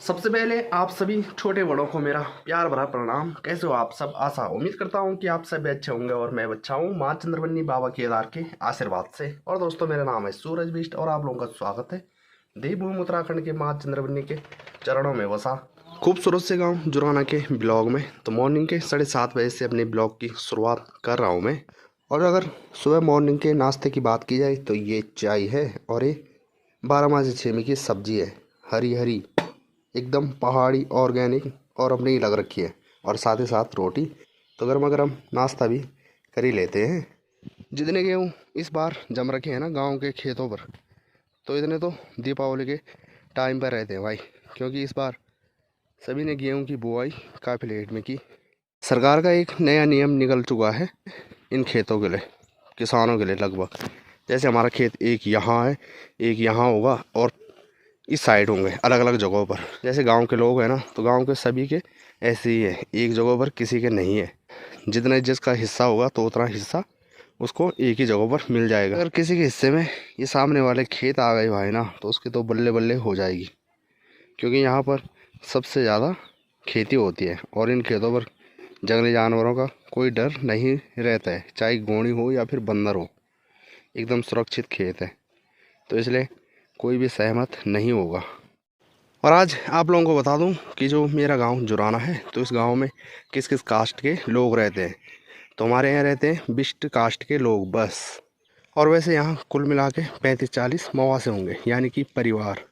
सबसे पहले आप सभी छोटे बड़ों को मेरा प्यार भरा प्रणाम। कैसे हो आप सब? आशा उम्मीद करता हूँ कि आप सब अच्छे होंगे और मैं अच्छा हूँ माँ चंद्रवन्नी बाबा केदार के आशीर्वाद से। और दोस्तों, मेरा नाम है सूरज बिष्ट और आप लोगों का स्वागत है देवभूमि उत्तराखंड के माँ चंद्रवन्नी के चरणों में बसा खूबसूरत से गाँव जुराना के ब्लॉग में। तो मॉर्निंग के 7:30 बजे से अपने ब्लॉग की शुरुआत कर रहा हूँ मैं। और अगर सुबह मॉर्निंग के नाश्ते की बात की जाए तो ये चाय है और ये 12 छेमी की सब्जी है, हरी हरी एकदम पहाड़ी ऑर्गेनिक और अपनी ही लग रखी है। और साथ ही साथ रोटी। तो गर्मा गर्म नाश्ता भी कर ही लेते हैं। जितने गेहूँ इस बार जम रखे हैं ना गांव के खेतों पर, तो इतने तो दीपावली के टाइम पर रहते हैं भाई, क्योंकि इस बार सभी ने गेहूँ की बुआई काफ़ी लेट में की। सरकार का एक नया नियम निकल चुका है इन खेतों के लिए, किसानों के लिए। लगभग जैसे हमारा खेत एक यहाँ है, एक यहाँ होगा और इस साइड होंगे अलग अलग जगहों पर। जैसे गांव के लोग हैं ना, तो गांव के सभी के ऐसे ही है, एक जगह पर किसी के नहीं है। जितना जिसका हिस्सा होगा तो उतना हिस्सा उसको एक ही जगह पर मिल जाएगा। अगर किसी के हिस्से में ये सामने वाले खेत आ गए भाई ना, तो उसकी तो बल्ले बल्ले हो जाएगी, क्योंकि यहाँ पर सबसे ज़्यादा खेती होती है और इन खेतों पर जंगली जानवरों का कोई डर नहीं रहता है, चाहे गोणी हो या फिर बंदर हो। एकदम सुरक्षित खेत है, तो इसलिए कोई भी सहमत नहीं होगा। और आज आप लोगों को बता दूं कि जो मेरा गांव जुराना है, तो इस गांव में किस किस कास्ट के लोग रहते हैं। तो हमारे यहाँ रहते हैं बिष्ट कास्ट के लोग बस। और वैसे यहाँ कुल मिला के 35-40 मवासे होंगे, यानी कि परिवार।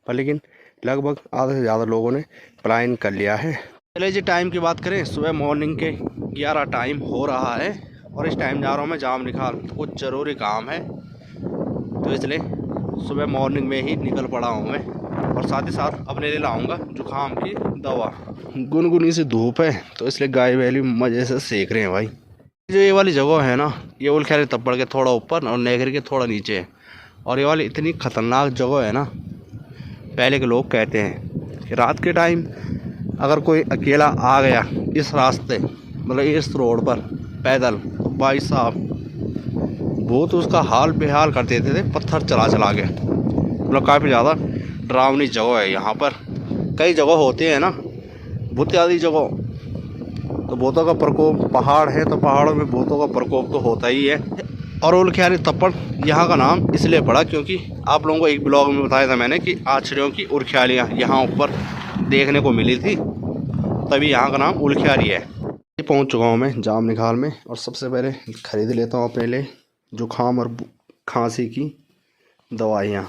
पर लेकिन लगभग आधे से ज़्यादा लोगों ने पलायन कर लिया है। चलिए जी, टाइम की बात करें, सुबह मॉर्निंग के 11 टाइम हो रहा है और इस टाइम जा रहा हूँ मैं जाम निकाल। कुछ ज़रूरी काम है, तो इसलिए सुबह मॉर्निंग में ही निकल पड़ा हूँ मैं। और साथ ही साथ अपने लिए लाऊंगा जुकाम की दवा। गुनगुनी सी धूप है, तो इसलिए गाय बैली मज़े से सेक रहे हैं भाई। जो ये वाली जगह है ना, ये उलखेरी तब्बड़ के थोड़ा ऊपर और नेगरी के थोड़ा नीचे है। और ये वाली इतनी ख़तरनाक जगह है ना, पहले के लोग कहते हैं कि रात के टाइम अगर कोई अकेला आ गया इस रास्ते, मतलब इस रोड पर पैदल, तो भाई साहब वो तो उसका हाल बेहाल कर देते थे, पत्थर चला चला के। मतलब काफ़ी ज़्यादा डरावनी जगह है यहाँ पर। कई जगह होते हैं ना भूत आदि जगह, तो भूतों का प्रकोप, पहाड़ है तो पहाड़ों में भूतों का प्रकोप तो होता ही है। और उलखेरी तप्पड़ यहाँ का नाम इसलिए पड़ा क्योंकि आप लोगों को एक ब्लॉग में बताया था मैंने कि आछड़ियों की उलख्यालियाँ यहाँ ऊपर देखने को मिली थी, तभी यहाँ का नाम उलख्याली है। पहुँच चुका हूँ मैं जाम निकाल में, और सबसे पहले ख़रीद लेता हूँ अपने लिए जुकाम और खांसी की दवाइयाँ।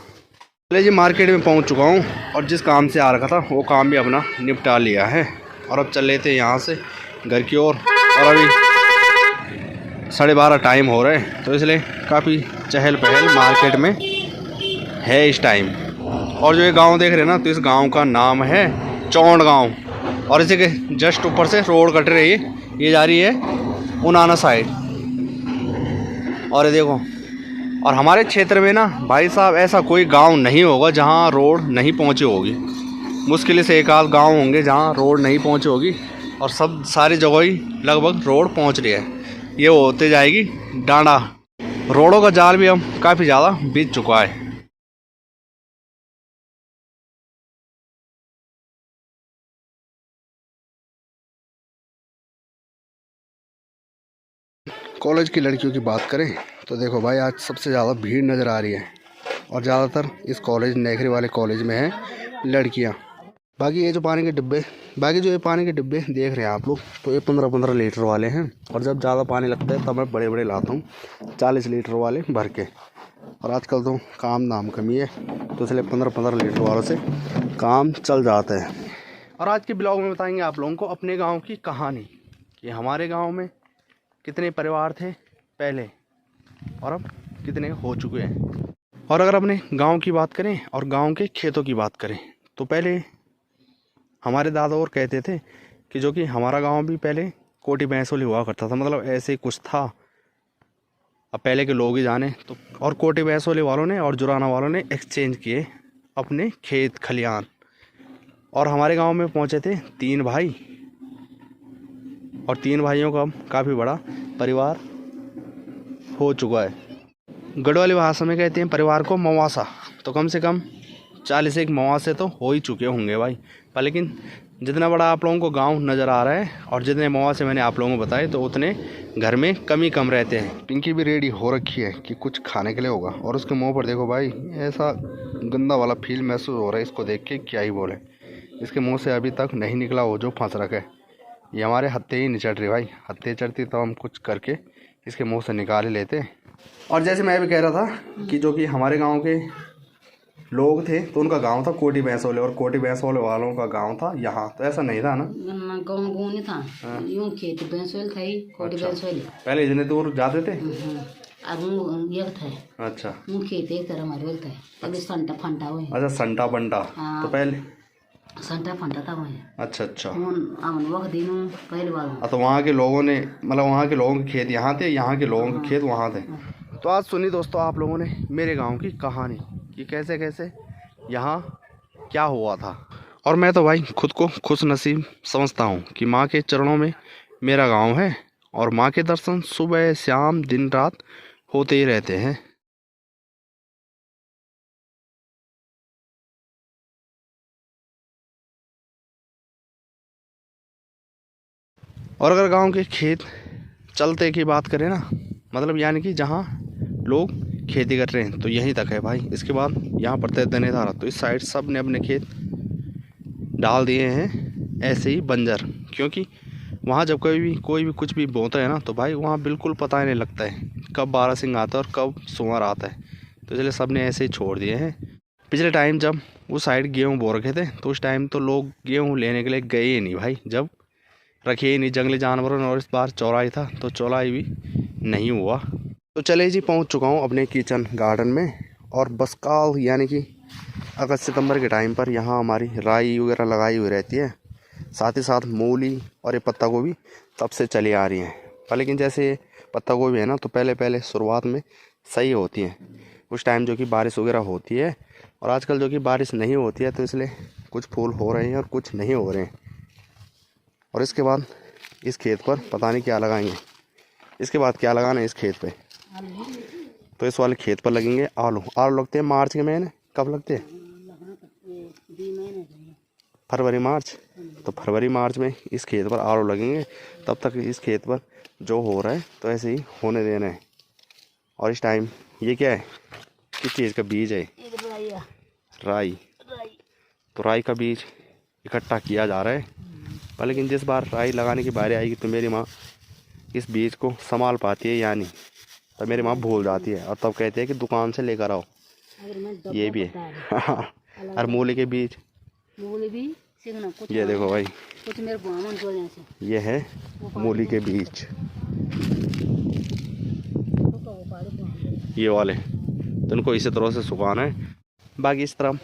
चलिए जी, मार्केट में पहुंच चुका हूं और जिस काम से आ रखा था वो काम भी अपना निपटा लिया है। और अब चल लेते हैं यहाँ से घर की ओर। और अभी 12:30 टाइम हो रहे हैं, तो इसलिए काफ़ी चहल पहल मार्केट में है इस टाइम। और जो ये गांव देख रहे हैं ना, तो इस गांव का नाम है चौंड गांव। और इसी के जस्ट ऊपर से रोड कट रही है, ये जा रही है उनाना साइड। और ये देखो, और हमारे क्षेत्र में ना भाई साहब ऐसा कोई गांव नहीं होगा जहां रोड नहीं पहुंची होगी। मुश्किल से एक आध गांव होंगे जहां रोड नहीं पहुंची होगी, और सब सारी जगह ही लगभग रोड पहुंच रही है। ये होते जाएगी डांडा। रोडों का जाल भी अब काफ़ी ज़्यादा बीत चुका है। कॉलेज की लड़कियों की बात करें तो देखो भाई, आज सबसे ज़्यादा भीड़ नज़र आ रही है, और ज़्यादातर इस कॉलेज नेगरी वाले कॉलेज में है लड़कियां। बाकी ये पानी के डिब्बे देख रहे हैं आप लोग, तो ये 15-15 लीटर वाले हैं। और जब ज़्यादा पानी लगता है तब मैं बड़े बड़े लाता हूँ 40 लीटर वाले भर के। और आजकल तो काम दाम कमी है, तो इसलिए 15-15 लीटर वालों से काम चल जाता है। और आज के ब्लॉग में बताएंगे आप लोगों को अपने गाँव की कहानी, कि हमारे गाँव में कितने परिवार थे पहले और अब कितने हो चुके हैं। और अगर अपने गांव की बात करें और गांव के खेतों की बात करें, तो पहले हमारे दादा और कहते थे कि जो कि हमारा गांव भी पहले कोटी भैंसोली हुआ करता था, मतलब ऐसे ही कुछ था। अब पहले के लोग ही जाने। तो और कोटी भैंसोली वालों ने और जुराना वालों ने एक्सचेंज किए अपने खेत खलियान। और हमारे गांव में पहुंचे थे 3 भाई, और 3 भाइयों का काफ़ी बड़ा परिवार हो चुका है। गढ़वाली भाषा में कहते हैं परिवार को मवासा। तो कम से कम 40 एक मौसे तो हो ही चुके होंगे भाई। पर लेकिन जितना बड़ा आप लोगों को गांव नज़र आ रहा है और जितने मौसे मैंने आप लोगों को बताए तो उतने घर में कम रहते हैं। पिंकी भी रेडी हो रखी है कि कुछ खाने के लिए होगा और उसके मुंह पर देखो भाई ऐसा गंदा वाला फील महसूस हो रहा है। इसको देख के क्या ही बोले, इसके मुंह से अभी तक नहीं निकला वो जो फंस रखा है। ये हमारे हत्ते ही नहीं चढ़ रही भाई, हत्ते चढ़ती तो हम कुछ करके इसके मुंह से निकाल ही लेते। और जैसे मैं भी कह रहा था कि जो कि हमारे गांव के लोग थे तो उनका गांव था कोटी भैंसोले और कोटी भैंसोले वालों का गांव था यहाँ, तो ऐसा नहीं था ना? गाँव नहीं था, यूं खेत भैंसोले था ही, कोटी भैंसोले। पहले इतने दूर जाते थे? अब वो ये था। अच्छा, वो खेत एक तरह हमारे बोलता है, अभी संटा फंटा हुए। अच्छा संटा बंटा। तो पहले संटा फंटा था वही। अच्छा अच्छा। वक्त दिन पहले बार। तो वहाँ के लोगों ने मतलब वहाँ के लोगों के खेत यहाँ थे, यहाँ के लोगों के खेत वहाँ थे। तो आज सुनी दोस्तों आप लोगों ने मेरे गांव की कहानी कि कैसे कैसे यहाँ क्या हुआ था। और मैं तो भाई खुद को खुश नसीब समझता हूँ कि माँ के चरणों में मेरा गांव है और माँ के दर्शन सुबह शाम दिन रात होते ही रहते हैं। और अगर गांव के खेत चलते की बात करें ना, मतलब यानी कि जहाँ लोग खेती कर रहे हैं तो यहीं तक है भाई। इसके बाद यहाँ पड़ता है धारा, तो इस साइड सब ने अपने खेत डाल दिए हैं ऐसे ही बंजर, क्योंकि वहाँ जब कोई भी कुछ भी बोता है ना तो भाई वहाँ बिल्कुल पता ही नहीं लगता है कब बारहसिंगा आता है और कब सुअर आता है, तो इसलिए सब ने ऐसे ही छोड़ दिए हैं। पिछले टाइम जब उस साइड गेहूँ बो रखे थे तो उस टाइम तो लोग गेहूँ लेने के लिए गए ही नहीं भाई, जब रखे ही नहीं जंगली जानवरों ने। और इस बार चौराई था तो चौराई भी नहीं हुआ। तो चले जी, पहुंच चुका हूं अपने किचन गार्डन में। और बसकाल यानी कि अगस्त सितंबर के टाइम पर यहाँ हमारी राई वगैरह लगाई हुई रहती है, साथ ही साथ मूली और ये पत्ता गोभी तब से चली आ रही हैं। पर लेकिन जैसे पत्ता गोभी है ना तो पहले शुरुआत में सही होती है, उस टाइम जो कि बारिश वगैरह होती है। और आजकल जो कि बारिश नहीं होती है तो इसलिए कुछ फूल हो रहे हैं और कुछ नहीं हो रहे हैं। और इसके बाद इस खेत पर पता नहीं क्या लगाएंगे, इसके बाद क्या लगाना है इस खेत पे, तो इस वाले खेत पर लगेंगे आलू। आलू लगते हैं मार्च के महीने, कब लगते हैं? फरवरी मार्च। तो फरवरी मार्च में इस खेत पर आलू लगेंगे, तब तक इस खेत पर जो हो रहा है तो ऐसे ही होने देना है। और इस टाइम ये क्या है, किस चीज़ का बीज है? राई। तो राई का बीज इकट्ठा किया जा रहा है। पर लेकिन जिस बार राई लगाने की बारी आएगी तो मेरी माँ इस बीज को संभाल पाती है या नहीं, तो मेरी माँ भूल जाती है और तब कहती है कि दुकान से लेकर आओ। ये भी है। और मूली के बीज, ये देखो भाई, ये है मूली के बीज, ये वाले, तो इनको इसी तरह से सुखाना है। बाकी इस तरह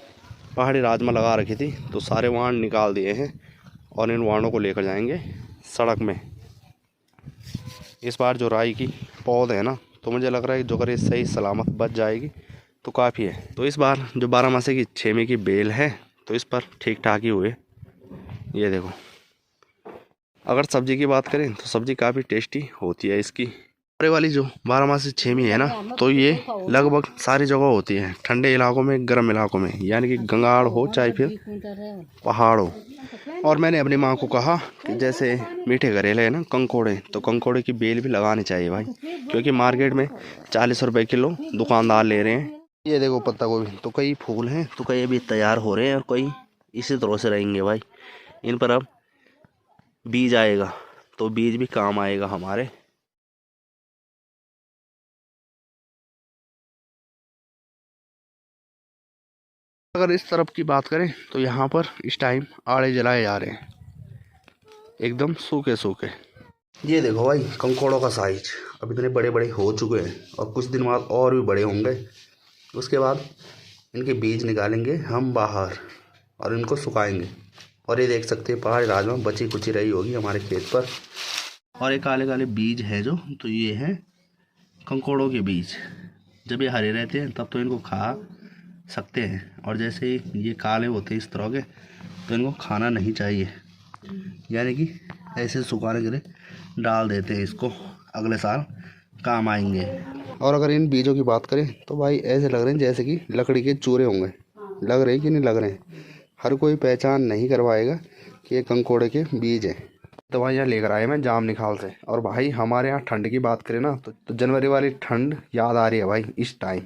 पहाड़ी राजमा लगा रखी थी तो सारे वाण निकाल दिए हैं और इन वाणों को लेकर जाएंगे सड़क में। इस बार जो राई की पौध है ना तो मुझे लग रहा है कि जो अगर ये सही सलामत बच जाएगी तो काफ़ी है। तो इस बार जो 12 मासे की छेमी की बेल है तो इस पर ठीक ठाक ही हुए। ये देखो, अगर सब्जी की बात करें तो सब्जी काफ़ी टेस्टी होती है इसकी। अरे वाली जो 12 मासी छेमी है ना तो ये लगभग सारी जगह होती है, ठंडे इलाकों में, गर्म इलाकों में, यानी कि गंगाड़ हो चाहे फिर पहाड़ हो। और मैंने अपनी माँ को कहा कि जैसे मीठे करेले है ना कंकोड़े, तो कंकोड़े की बेल भी लगानी चाहिए भाई, क्योंकि मार्केट में 40 रुपये किलो दुकानदार ले रहे हैं। ये देखो पत्ता गोभी, तो कई फूल हैं तो कई अभी तैयार हो रहे हैं और कई इसी तरह से रहेंगे भाई। इन पर अब बीज आएगा तो बीज भी काम आएगा हमारे। अगर इस तरफ की बात करें तो यहाँ पर इस टाइम आड़े जलाए जा रहे हैं, एकदम सूखे सूखे। ये देखो भाई कंकोड़ों का साइज अब इतने बड़े बड़े हो चुके हैं और कुछ दिन बाद और भी बड़े होंगे। उसके बाद इनके बीज निकालेंगे हम बाहर और इनको सुखाएंगे। और ये देख सकते हैं पहाड़ी राजमा बची कुची रही होगी हमारे खेत पर। और ये काले काले बीज है जो, तो ये है कंकोड़ों के बीज। जब ये हरे रहते हैं तब तो इनको खा सकते हैं, और जैसे ही ये काले होते हैं इस तरह के तो इनको खाना नहीं चाहिए, यानी कि ऐसे सुखाने के लिए डाल देते हैं इसको, अगले साल काम आएंगे। और अगर इन बीजों की बात करें तो भाई ऐसे लग रहे हैं जैसे कि लकड़ी के चूरे होंगे, लग रहे कि नहीं लग रहे हैं। हर कोई पहचान नहीं करवाएगा कि ये कंकोड़े के बीज है। दवाइयाँ लेकर आए मैं जाम निकाल से। और भाई हमारे यहाँ ठंड की बात करें ना तो जनवरी वाली ठंड याद आ रही है भाई इस टाइम।